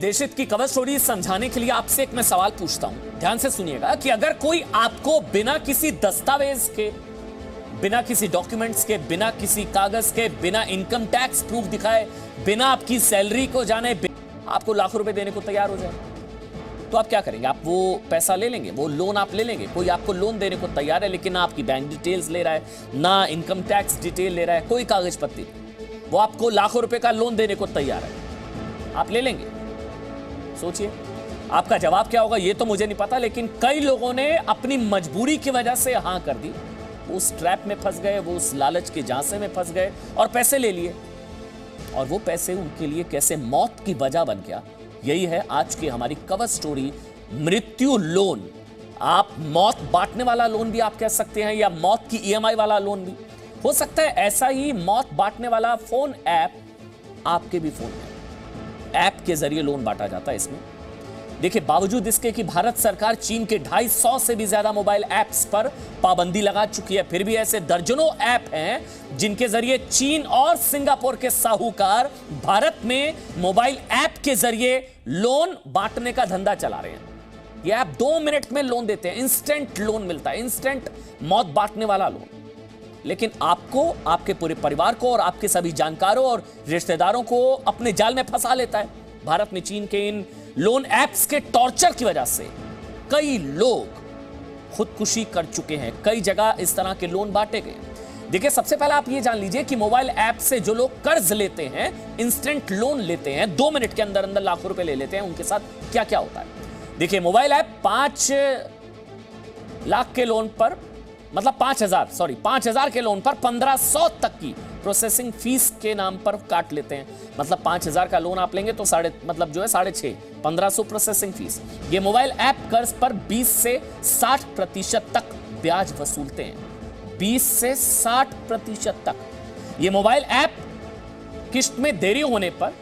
देशहित की cover story समझाने के लिए आपसे एक मैं सवाल पूछता हूं, ध्यान से सुनिएगा कि अगर कोई आपको बिना किसी दस्तावेज के, बिना किसी डॉक्यूमेंट्स के, बिना किसी कागज के, बिना इनकम टैक्स प्रूफ दिखाए, बिना आपकी सैलरी को जाने, आपको लाखों रुपए देने को तैयार हो जाए, तो आप क्या करेंगे? आप वो पैसा ले लेंगे, वो लोन आप ले लेंगे? कोई आपको लोन देने को तैयार है लेकिन ना आपकी बैंक डिटेल्स ले रहा है, ना इनकम टैक्स डिटेल ले रहा है, कोई कागज पत्ती, वो आपको लाखों रुपए का लोन देने को तैयार है, आप ले लेंगे? सोचिए आपका जवाब क्या होगा, ये तो मुझे नहीं पता, लेकिन कई लोगों ने अपनी मजबूरी की वजह से हां कर दी, वो उस ट्रैप में फंस गए, वो उस लालच के झांसे में फंस गए और पैसे ले लिए, और वो पैसे उनके लिए कैसे मौत की वजह बन गया। यही है आज की हमारी कवर स्टोरी, मृत्यु लोन। आप मौत बांटने वाला लोन भी आप कह सकते हैं, या मौत की ईएमआई वाला लोन भी हो सकता है। ऐसा ही मौत बांटने वाला फोन ऐप आपके भी फोन में, ऐप के जरिए लोन बांटा जाता है। इसमें देखिए, बावजूद इसके कि भारत सरकार चीन के 250 से भी ज्यादा मोबाइल ऐप्स पर पाबंदी लगा चुकी है, फिर भी ऐसे दर्जनों ऐप हैं जिनके जरिए चीन और सिंगापुर के साहूकार भारत में मोबाइल ऐप के जरिए लोन बांटने का धंधा चला रहे हैं। ये ऐप 2 मिनट में लोन देते हैं, इंस्टेंट लोन मिलता है, इंस्टेंट मौत बांटने वाला लोन। लेकिन आपको, आपके पूरे परिवार को और आपके सभी जानकारों और रिश्तेदारों को अपने जाल में फंसा लेता है। भारत में चीन के इन लोन ऐप्स के टॉर्चर की वजह से कई लोग खुदकुशी कर चुके हैं, कई जगह इस तरह के लोन बांटे गए। देखिए, सबसे पहले आप ये जान लीजिए कि मोबाइल ऐप से जो लोग कर्ज लेते हैं, इंस्टेंट लोन लेते हैं, 2 मिनट के अंदर अंदर लाखों रुपए ले लेते हैं, उनके साथ क्या क्या होता है। देखिए, मोबाइल ऐप 5 लाख के लोन पर, मतलब 5,000 के लोन पर 1500 तक की प्रोसेसिंग फीस के नाम पर काट लेते हैं। मतलब 5,000 का लोन आप लेंगे तो 6.5 1500 प्रोसेसिंग फीस। ये मोबाइल ऐप कर्ज पर 20 से 60% तक ब्याज वसूलते हैं, 20 से 60% तक। ये मोबाइल ऐप किस्त में देरी होने पर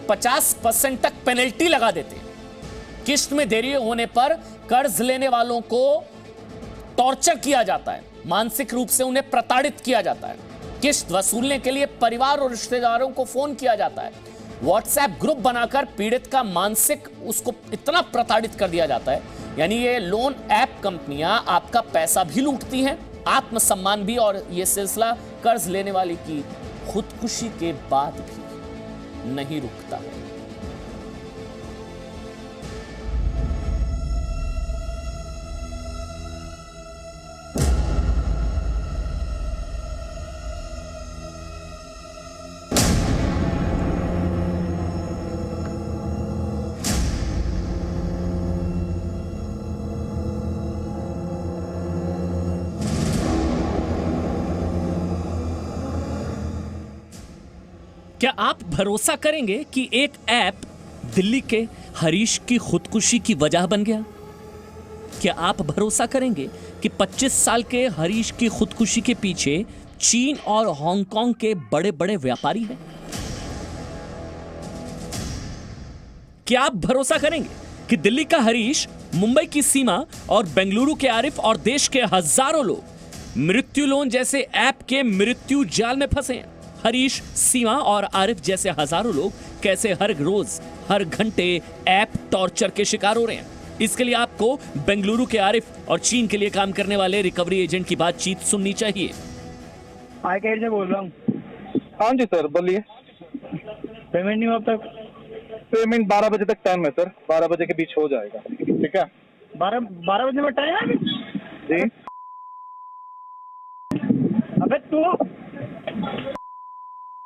50% तक पेनल्टी लगा देते हैं। किस्त में देरी होने पर कर्ज लेने वालों को टॉर्चर किया जाता है, मानसिक रूप से उन्हें प्रताड़ित किया जाता है। किस्त वसूलने के लिए परिवार और रिश्तेदारों को फोन किया जाता है, व्हाट्सएप ग्रुप बनाकर पीड़ित का मानसिक उसको इतना प्रताड़ित कर दिया जाता है। यानी ये लोन ऐप कंपनियां आपका पैसा भी लूटती हैं, आत्मसम्मान भी, और ये सिलसिला कर्ज लेने वाले की खुदकुशी के बाद भी नहीं रुकता है। क्या आप भरोसा करेंगे कि एक ऐप दिल्ली के हरीश की खुदकुशी की वजह बन गया? क्या आप भरोसा करेंगे कि 25 साल के हरीश की खुदकुशी के पीछे चीन और हांगकांग के बड़े बड़े व्यापारी हैं? क्या आप भरोसा करेंगे कि दिल्ली का हरीश, मुंबई की सीमा और बेंगलुरु के आरिफ और देश के हजारों लोग मृत्यु लोन जैसे ऐप के मृत्यु जाल में फंसे हैं? हरीश, सीमा और आरिफ जैसे हजारों लोग कैसे हर रोज, हर घंटे ऐप टॉर्चर के शिकार हो रहे हैं? इसके लिए आपको बेंगलुरु के आरिफ और चीन के लिए काम करने वाले रिकवरी एजेंट की बातचीत सुननी चाहिए। आई से बोल रहा हूँ। हाँ जी सर, बोलिए। पेमेंट नहीं हुआ अब तक? पेमेंट 12 बजे तक टाइम है सर, 12 बजे के बीच हो जाएगा। ठीक है, 12 बजे में टाइम है जी। अबे तू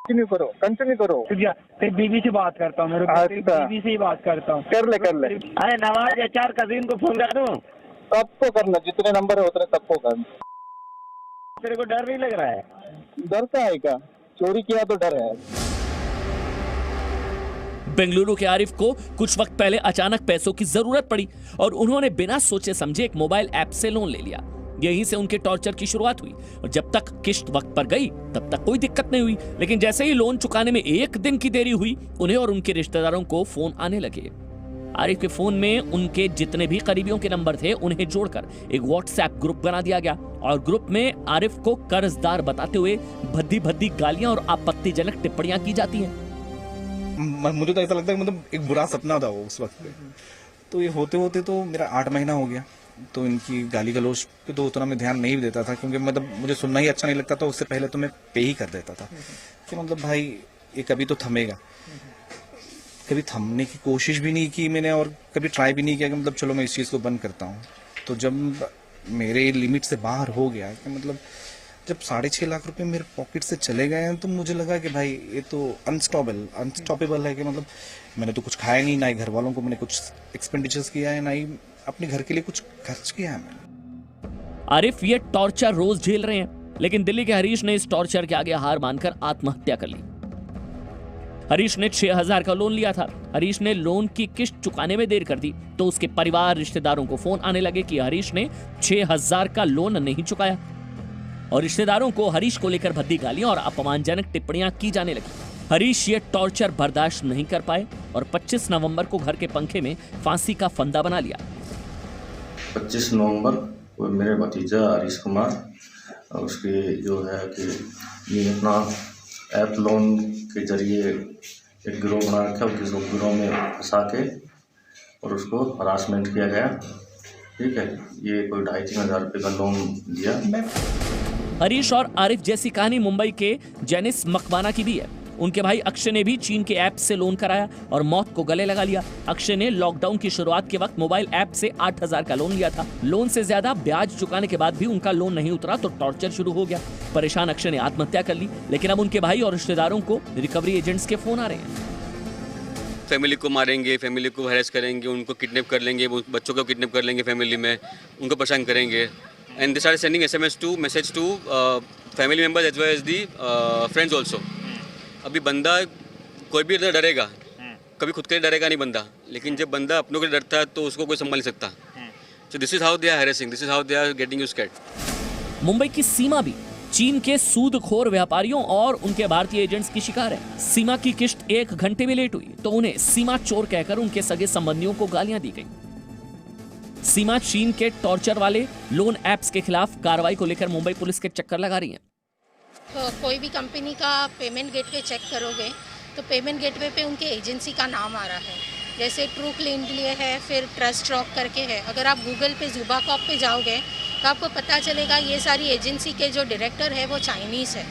कंटिन्यू करो। फिर बीबी से बात करता हूँ, मेरे बीबी से ही बात करता हूँ। कर ले। अरे नवाज HR कजीम को फोन कर दूँ? सबको करना, जितने नंबर है उतने सबको करना। तेरे को डर नहीं लग रहा है? डर का है क्या? चोरी किया तो डर है। बेंगलुरु के आरिफ को कुछ वक्त पहले अचानक पैसों की जरूरत पड़ी और उन्होंने बिना सोचे समझे एक मोबाइल ऐप से लोन ले लिया। यहीं से उनके टॉर्चर की शुरुआत हुई और जब तक किस्त वक्त पर गई तब तक कोई दिक्कत नहीं हुई, लेकिन जैसे ही लोन चुकाने में 1 दिन की देरी हुई, उन्हें और उनके रिश्तेदारों को फोन आने लगे। आरिफ के फोन में उनके जितने भी करीबियों के नंबर थे उन्हें जोड़कर एक व्हाट्सएप ग्रुप बना दिया गया और ग्रुप में आरिफ को कर्जदार बताते हुए भद्दी भद्दी गालियां और आपत्तिजनक टिप्पणियां की जाती हैं। मुझे तो ऐसा लगता है मतलब एक बुरा सपना था वो उस वक्त पे। तो ये होते होते तो मेरा 8 महीना हो गया। तो इनकी गाली गलौज पे तो उतना मैं ध्यान नहीं देता था, क्योंकि मतलब मुझे सुनना ही अच्छा नहीं लगता था। उससे पहले तो मैं पे ही कर देता था कि मतलब भाई ये कभी तो थमेगा। कभी थमने की कोशिश भी नहीं की मैंने, और कभी ट्राई भी नहीं किया कि मतलब चलो मैं इस चीज़ को बंद करता हूँ। तो जब मेरे लिमिट से बाहर हो गया कि मतलब जब 6.5 लाख रुपए मेरे पॉकेट से चले गए हैं, तो मुझे लगा कि भाई ये तो अनस्टॉपेबल है। कि मतलब मैंने तो कुछ खाया नहीं, ना ही घर वालों को मैंने कुछ एक्सपेंडिचर्स किया है, ना ही अपने घर के लिए कुछ खर्च किया है मैंने। आरिफ ये टॉर्चर रोज झेल रहे हैं, लेकिन दिल्ली के हरीश ने इस टॉर्चर के आगे हार मानकर आत्महत्या कर ली। हरीश ने 6,000 का लोन लिया था। हरीश ने लोन की किस्त चुकाने में देर कर दी तो उसके परिवार रिश्तेदारों को फोन आने लगे कि हरीश ने 6,000 का लोन नहीं चुकाया, और रिश्तेदारों को हरीश को लेकर भद्दी गालियां और अपमानजनक टिप्पणियां की जाने लगी। हरीश ये टॉर्चर बर्दाश्त नहीं कर पाए और 25 नवंबर को घर के पंखे में फांसी का फंदा बना लिया। 25 नवंबर को मेरे भतीजा हरीश कुमार उसके जो है कि ये अपना ऐप लोन के जरिए एक गिरोह बना रखा, उसको गिरोह में फंसा के और उसको हरासमेंट किया गया। ठीक है, ये कोई 2,500-3 हज़ार रुपये का लोन दिया। हरीश और आरिफ जैसी कहानी मुंबई के जेनिस मकवाना की भी है। उनके भाई अक्षय ने भी चीन के ऐप से लोन कराया और मौत को गले लगा लिया। अक्षय ने लॉकडाउन की शुरुआत के वक्त मोबाइल ऐप से 8,000 का लोन लिया था। लोन से ज्यादा ब्याज चुकाने के बाद भी उनका लोन नहीं उतरा तो टॉर्चर शुरू हो गया। परेशान अक्षय ने आत्महत्या कर ली, लेकिन अब उनके भाई और रिश्तेदारों को रिकवरी एजेंट्स के फोन आ रहे हैं। फैमिली को मारेंगे, फैमिली को हैरेस करेंगे, उनको किडनैप कर लेंगे, बच्चों को किडनैप कर लेंगे, फैमिली में उनको परेशान करेंगे। And they start sending message to family members as well as the friends also. अभी बंदा कोई भी डरेगा, कभी खुद के लिए डरेगा नहीं बंदा, लेकिन जब बंदा अपनों के लिए डरता है तो उसको कोई संभाल नहीं सकता। So this is how they are harassing, this is how they are getting you scared. Mumbai की सीमा भी चीन के सूदखोर व्यापारियों और उनके भारतीय एजेंट्स की शिकार है। सीमा की किस्त 1 घंटे में लेट हुई तो उन्हें सीमा चोर कहकर उनके सगे संबंधियों को गालियां दी गई। सीमा चीन के टॉर्चर वाले लोन ऐप्स के खिलाफ कार्रवाई को लेकर मुंबई पुलिस के चक्कर लगा रही है। तो कोई भी कंपनी का पेमेंट गेटवे चेक करोगे तो पेमेंट गेटवे पे उनके एजेंसी का नाम आ रहा है, जैसे ट्रू क्लीन लिए है, फिर ट्रस्ट रॉक करके है। अगर आप गूगल पे ज़ुबाकॉप पे जाओगे तो आपको पता चलेगा ये सारी एजेंसी के जो डायरेक्टर है वो चाइनीज़ है।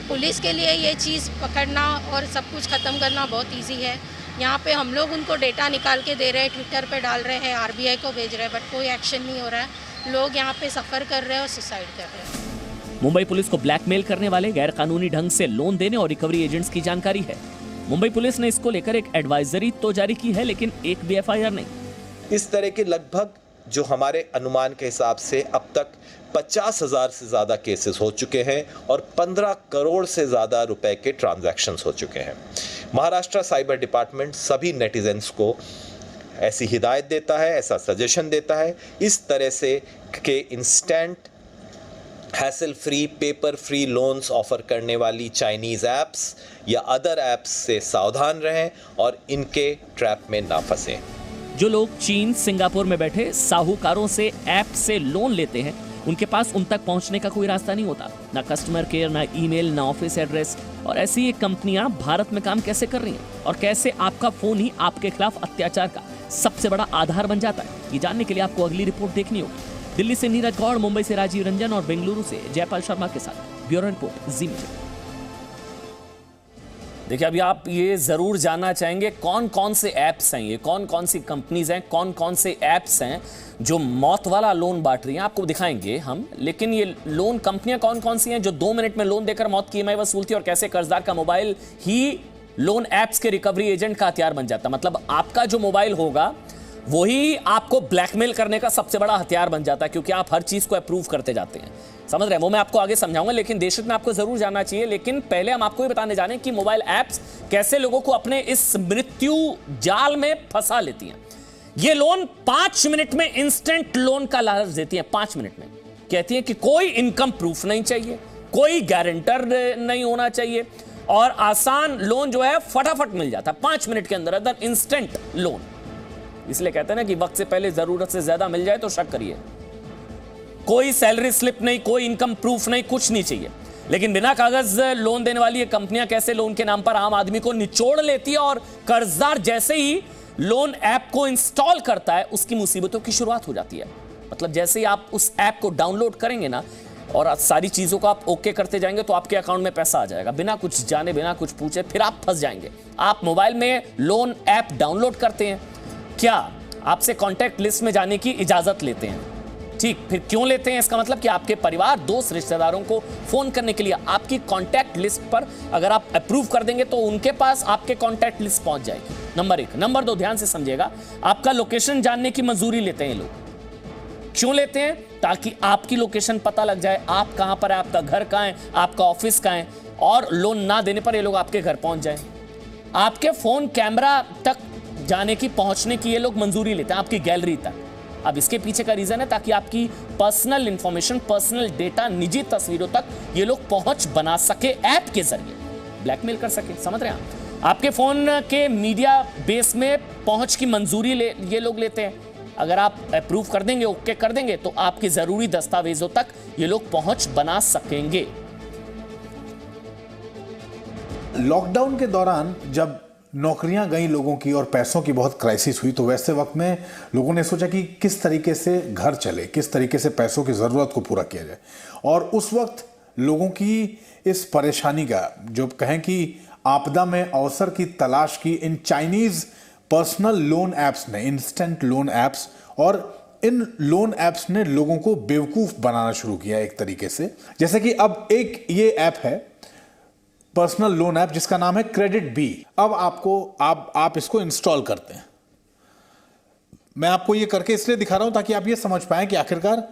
पुलिस के लिए ये चीज़ पकड़ना और सब कुछ ख़त्म करना बहुत ईजी है। यहाँ पे हम लोग उनको डेटा निकाल के दे रहे हैं, ट्विटर पे डाल रहे हैं, आरबीआई को भेज रहे हैं, बट कोई एक्शन नहीं हो रहा है। लोग यहाँ पे सफ़र कर रहे हैं और सुसाइड कर रहे हैं। मुंबई पुलिस को ब्लैकमेल करने वाले गैर कानूनी ढंग से लोन देने और रिकवरी एजेंट्स की जानकारी है। मुंबई पुलिस ने इसको लेकर एक एडवाइजरी तो जारी की है, लेकिन एक भी एफआईआर नहीं। इस तरह के लगभग जो हमारे अनुमान के हिसाब से अब तक 50,000 से ज़्यादा केसेस हो चुके हैं और 15 करोड़ से ज़्यादा रुपए के ट्रांजैक्शंस हो चुके हैं। महाराष्ट्र साइबर डिपार्टमेंट सभी नेटिजन्स को ऐसी हिदायत देता है, ऐसा सजेशन देता है, इस तरह से के instant hassle free, paper free loans offer करने वाली चाइनीज़ ऐप्स या अदर ऐप्स से सावधान रहें और इनके ट्रैप में ना फंसें। जो लोग चीन, सिंगापुर में बैठे साहूकारों से ऐप से लोन लेते हैं, उनके पास उन तक पहुंचने का कोई रास्ता नहीं होता, ना कस्टमर केयर, ना ईमेल, ना ऑफिस एड्रेस। और ऐसी ये कंपनियां भारत में काम कैसे कर रही हैं और कैसे आपका फोन ही आपके खिलाफ अत्याचार का सबसे बड़ा आधार बन जाता है, ये जानने के लिए आपको अगली रिपोर्ट देखनी होगी। दिल्ली से नीरज गौड़, मुंबई से राजीव रंजन और बेंगलुरु से जयपाल शर्मा के साथ ब्यूरो रिपोर्ट, जी मीडिया। देखिए, अभी आप ये जरूर जानना चाहेंगे कौन कौन से ऐप्स हैं, ये कौन कौन सी कंपनीज हैं, कौन कौन से ऐप्स हैं जो मौत वाला लोन बांट रही हैं। आपको दिखाएंगे हम, लेकिन ये लोन कंपनियां कौन कौन सी हैं जो 2 मिनट में लोन देकर मौत की ईएमआई वसूलती है और कैसे कर्जदार का मोबाइल ही लोन ऐप्स के रिकवरी एजेंट का हथियार बन जाता है। मतलब आपका जो मोबाइल होगा वही आपको ब्लैकमेल करने का सबसे बड़ा हथियार बन जाता है, क्योंकि आप हर चीज को अप्रूव करते जाते हैं। समझ रहे हैं? वो मैं आपको आगे समझाऊंगा, लेकिन देश में आपको जरूर जानना चाहिए। लेकिन पहले हम आपको ये बताने जा रहे हैं कि मोबाइल ऐप्स कैसे लोगों को अपने इस मृत्यु जाल में फंसा लेती हैं। ये लोन 5 मिनट में इंस्टेंट लोन का लालच देती है। 5 मिनट में कहती है कि कोई इनकम प्रूफ नहीं चाहिए, कोई गारंटर नहीं होना चाहिए और आसान लोन जो है फटाफट मिल जाता है 5 मिनट के अंदर इंस्टेंट लोन। इसलिए कहते हैं ना कि वक्त से पहले जरूरत से ज्यादा मिल जाए तो शक करिए। कोई सैलरी स्लिप नहीं, कोई इनकम प्रूफ नहीं, कुछ नहीं चाहिए। लेकिन बिना कागज लोन देने वाली ये कंपनियां कैसे लोन के नाम पर आम आदमी को निचोड़ लेती है, और कर्जदार जैसे ही लोन ऐप को इंस्टॉल करता है उसकी मुसीबतों की शुरुआत हो जाती है। मतलब जैसे ही आप उस ऐप को डाउनलोड करेंगे ना और सारी चीजों को आप ओके करते जाएंगे तो आपके अकाउंट में पैसा आ जाएगा, बिना कुछ जाने बिना कुछ पूछे, फिर आप फंस जाएंगे। आप मोबाइल में लोन ऐप डाउनलोड करते हैं, क्या आपसे कॉन्टैक्ट लिस्ट में जाने की इजाजत लेते हैं? ठीक, फिर क्यों लेते हैं? इसका मतलब कि आपके परिवार, दोस्त, रिश्तेदारों को फोन करने के लिए आपकी कॉन्टैक्ट लिस्ट पर अगर आप अप्रूव कर देंगे तो उनके पास आपके कॉन्टैक्ट लिस्ट पहुंच जाएगी। नंबर 1। नंबर 2, ध्यान से समझिएगा, आपका लोकेशन जानने की मंजूरी लेते हैं लोग। क्यों लेते हैं? ताकि आपकी लोकेशन पता लग जाए, आप कहां पर है, आपका घर कहां है, आपका ऑफिस कहां है, और लोन ना देने पर ये लोग आपके घर पहुंच जाएं। आपके फोन कैमरा तक जाने की, पहुंचने की ये लोग मंजूरी लेते हैं, आपकी गैलरी तक। अब इसके पीछे का रीजन है ताकि आपकी पर्सनल इंफॉर्मेशन, पर्सनल डेटा, निजी तस्वीरों तक ये लोग पहुंच बना सके, ऐप के जरिए ब्लैकमेल कर सके। समझ रहे हैं आप? आपके फोन के मीडिया बेस में पहुंच की मंजूरी ये लोग लेते हैं। अगर आप अप्रूव कर देंगे, ओके कर देंगे, तो आपके जरूरी दस्तावेजों तक ये लोग पहुंच बना सकेंगे। लॉकडाउन के दौरान जब नौकरियां गई लोगों की और पैसों की बहुत क्राइसिस हुई, तो वैसे वक्त में लोगों ने सोचा कि किस तरीके से घर चले, किस तरीके से पैसों की ज़रूरत को पूरा किया जाए। और उस वक्त लोगों की इस परेशानी का, जो कहें कि आपदा में अवसर की तलाश की, इन चाइनीज़ पर्सनल लोन ऐप्स ने, इंस्टेंट लोन ऐप्स, और इन लोन ऐप्स ने लोगों को बेवकूफ़ बनाना शुरू किया एक तरीके से। जैसे कि अब एक ये ऐप है, पर्सनल लोन ऐप, जिसका नाम है क्रेडिट बी। अब आप इसको इंस्टॉल करते हैं। मैं आपको ये करके इसलिए दिखा रहा हूं ताकि आप ये समझ पाएं कि आखिरकार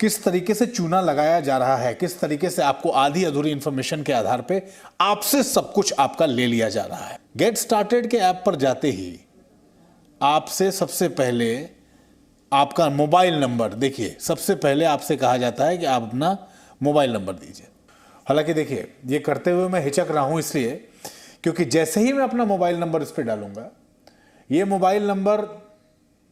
किस तरीके से चूना लगाया जा रहा है, किस तरीके से आपको आधी अधूरी इंफॉर्मेशन के आधार पे आपसे सब कुछ आपका ले लिया जा रहा है। गेट स्टार्टेड के ऐप पर जाते ही आपसे सबसे पहले आपका मोबाइल नंबर, देखिए सबसे पहले आपसे कहा जाता है कि आप अपना मोबाइल नंबर दीजिए। हालांकि देखिए, ये करते हुए मैं हिचक रहा हूं इसलिए क्योंकि जैसे ही मैं अपना मोबाइल नंबर इस पर डालूंगा, ये मोबाइल नंबर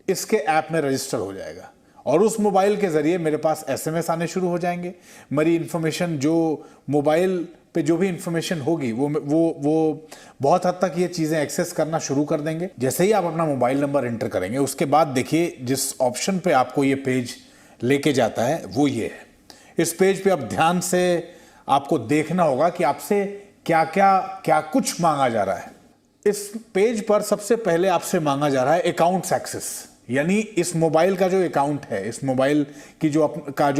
इसके ऐप में रजिस्टर हो जाएगा और उस मोबाइल के जरिए मेरे पास एसएमएस आने शुरू हो जाएंगे। मेरी इंफॉर्मेशन, जो मोबाइल पे जो भी इंफॉर्मेशन होगी वो बहुत हद तक ये चीज़ें एक्सेस करना शुरू कर देंगे। जैसे ही आप अपना मोबाइल नंबर एंटर करेंगे, उसके बाद देखिए जिस ऑप्शन पे आपको ये पेज लेके जाता है वो ये है। इस पेज पे अब ध्यान से आपको देखना होगा कि आपसे क्या कुछ मांगा जा रहा है। इस पेज पर सबसे पहले आपसे मांगा जा रहा है अकाउंट्स एक्सेस, यानी इस मोबाइल का जो अकाउंट है, इस मोबाइल की जो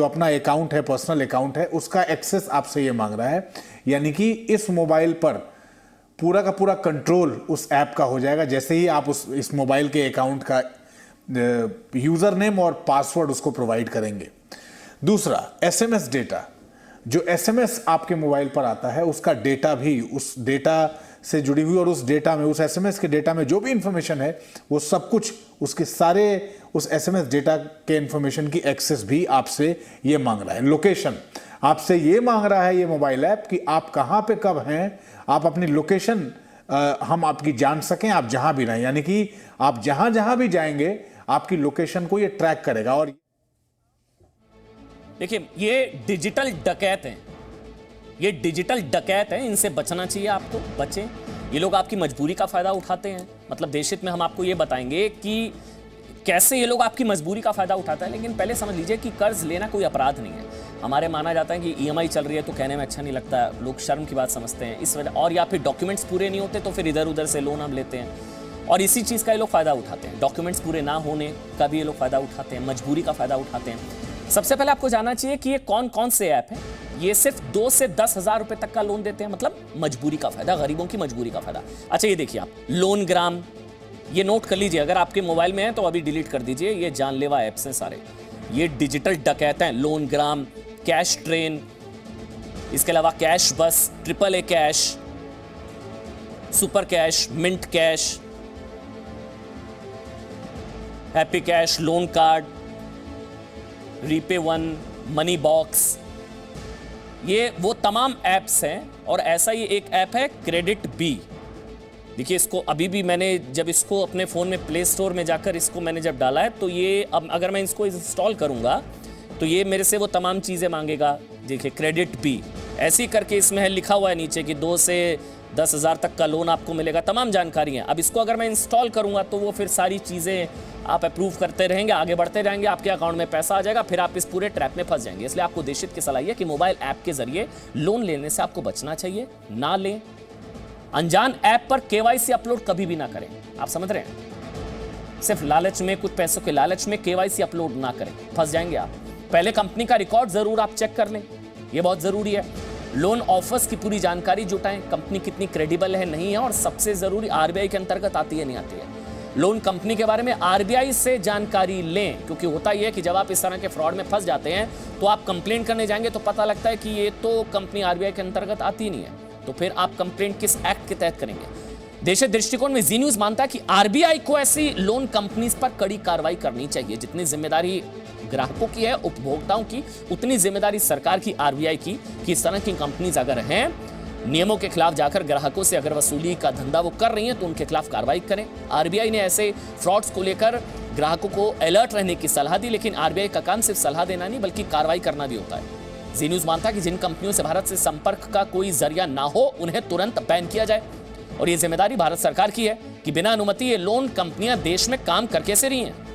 अपना अकाउंट है, पर्सनल अकाउंट है, उसका एक्सेस आपसे ये मांग रहा है। यानी कि इस मोबाइल पर पूरा का पूरा कंट्रोल उस ऐप का हो जाएगा जैसे ही आप इस मोबाइल के अकाउंट का यूजर नेम और पासवर्ड उसको प्रोवाइड करेंगे। दूसरा, एसएमएस डेटा, जो एसएमएस आपके मोबाइल पर आता है उसका डेटा भी, उस डेटा से जुड़ी हुई और उस डेटा में, उस एसएमएस के डेटा में जो भी इंफॉर्मेशन है वो सब कुछ, उसके सारे उस एसएमएस डेटा के इंफॉर्मेशन की एक्सेस भी आपसे ये मांग रहा है। लोकेशन आपसे ये मांग रहा है ये मोबाइल ऐप कि आप कहाँ पे कब हैं, आप अपनी लोकेशन हम आपकी जान सकें, आप जहां भी रहें। यानी कि आप जहां भी जाएंगे आपकी लोकेशन को ये ट्रैक करेगा। और देखिए, ये डिजिटल डकैत हैं, ये डिजिटल डकैत हैं, इनसे बचना चाहिए आपको, बचें। ये लोग आपकी मजबूरी का फायदा उठाते हैं। मतलब देशहित में हम आपको ये बताएंगे कि कैसे ये लोग आपकी मजबूरी का फायदा उठाता है। लेकिन पहले समझ लीजिए कि कर्ज लेना कोई अपराध नहीं है। हमारे माना जाता है कि ईएमआई चल रही है तो कहने में अच्छा नहीं लगता, लोग शर्म की बात समझते हैं इस वजह, और या फिर डॉक्यूमेंट्स पूरे नहीं होते तो फिर इधर उधर से लोन हम लेते हैं और इसी चीज़ का ये लोग फायदा उठाते हैं। डॉक्यूमेंट्स पूरे ना होने का भी ये लोग फायदा उठाते हैं, मजबूरी का फायदा उठाते हैं। सबसे पहले आपको जानना चाहिए कि ये कौन कौन से ऐप हैं। ये सिर्फ 2 से 10 हज़ार रुपए तक का लोन देते हैं, मतलब मजबूरी का फायदा, गरीबों की मजबूरी का फायदा। अच्छा, ये देखिए आप, लोन ग्राम, ये नोट कर लीजिए, अगर आपके मोबाइल में है तो अभी डिलीट कर दीजिए, ये जानलेवा ऐप्स हैं सारे, ये डिजिटल डकैत हैं। लोन ग्राम, कैश ट्रेन, इसके अलावा cash bus, AAA cash, super cash, mint cash, happy cash, loan card, repay one, money box, ये वो तमाम ऐप्स हैं। और ऐसा ही एक ऐप है क्रेडिट बी। देखिए, इसको अभी भी मैंने जब इसको अपने फ़ोन में प्ले स्टोर में जाकर इसको मैंने जब डाला है तो ये अब अगर मैं इसको इंस्टॉल करूंगा तो ये मेरे से वो तमाम चीज़ें मांगेगा देखिए क्रेडिट बी, ऐसे ही करके इसमें है लिखा हुआ है नीचे कि 2 से 10,000 तक का लोन आपको मिलेगा, तमाम जानकारी है। अब इसको अगर मैं इंस्टॉल करूंगा तो वो फिर सारी चीज़ें आप अप्रूव करते रहेंगे, आगे बढ़ते रहेंगे, आपके अकाउंट में पैसा आ जाएगा, फिर आप इस पूरे ट्रैप में फंस जाएंगे। इसलिए आपको देशित की सलाह है कि मोबाइल ऐप के जरिए लोन लेने से आपको बचना चाहिए, ना लें। अनजान ऐप पर केवाईसी अपलोड कभी भी ना करें, आप समझ रहे हैं? सिर्फ लालच में, कुछ पैसों के लालच में केवाईसी अपलोड ना करें, फंस जाएंगे आप। पहले कंपनी का रिकॉर्ड जरूर आप चेक कर लें, ये बहुत जरूरी है। लोन ऑफर्स की पूरी जानकारी जुटाएं, कंपनी कितनी क्रेडिबल है नहीं है, और सबसे जरूरी आरबीआई के अंतर्गत आती है नहीं आती है। लोन कंपनी के बारे में आरबीआई से जानकारी लें, क्योंकि होता यह है कि जब आप इस तरह के फ्रॉड में फंस जाते हैं तो आप कंप्लेंट करने जाएंगे तो पता लगता है कि ये तो कंपनी आरबीआई के अंतर्गत आती नहीं है, तो फिर आप कंप्लेंट किस एक्ट के तहत करेंगे? देशित दृष्टिकोण में जी न्यूज मानता है कि आरबीआई को ऐसी लोन कंपनीज पर कड़ी कार्रवाई करनी चाहिए। जितनी जिम्मेदारी ग्राहकों की है, उपभोक्ताओं की, उतनी जिम्मेदारी सरकार की, आरबीआई की, कि इस तरह की कंपनीज अगर हैं, नियमों के खिलाफ जाकर ग्राहकों से अगर वसूली का धंधा वो कर रही हैं तो उनके खिलाफ कार्रवाई करें। आरबीआई ने ऐसे फ्रॉड्स को लेकर ग्राहकों को अलर्ट रहने की सलाह दी, लेकिन आरबीआई का काम सिर्फ सलाह देना नहीं बल्कि कार्रवाई करना भी होता है। जी न्यूज मानता है कि जिन कंपनियों से भारत से संपर्क का कोई जरिया ना हो उन्हें तुरंत बैन किया जाए, और ये जिम्मेदारी भारत सरकार की है कि बिना अनुमति ये लोन कंपनियां देश में काम कर कैसे रही हैं।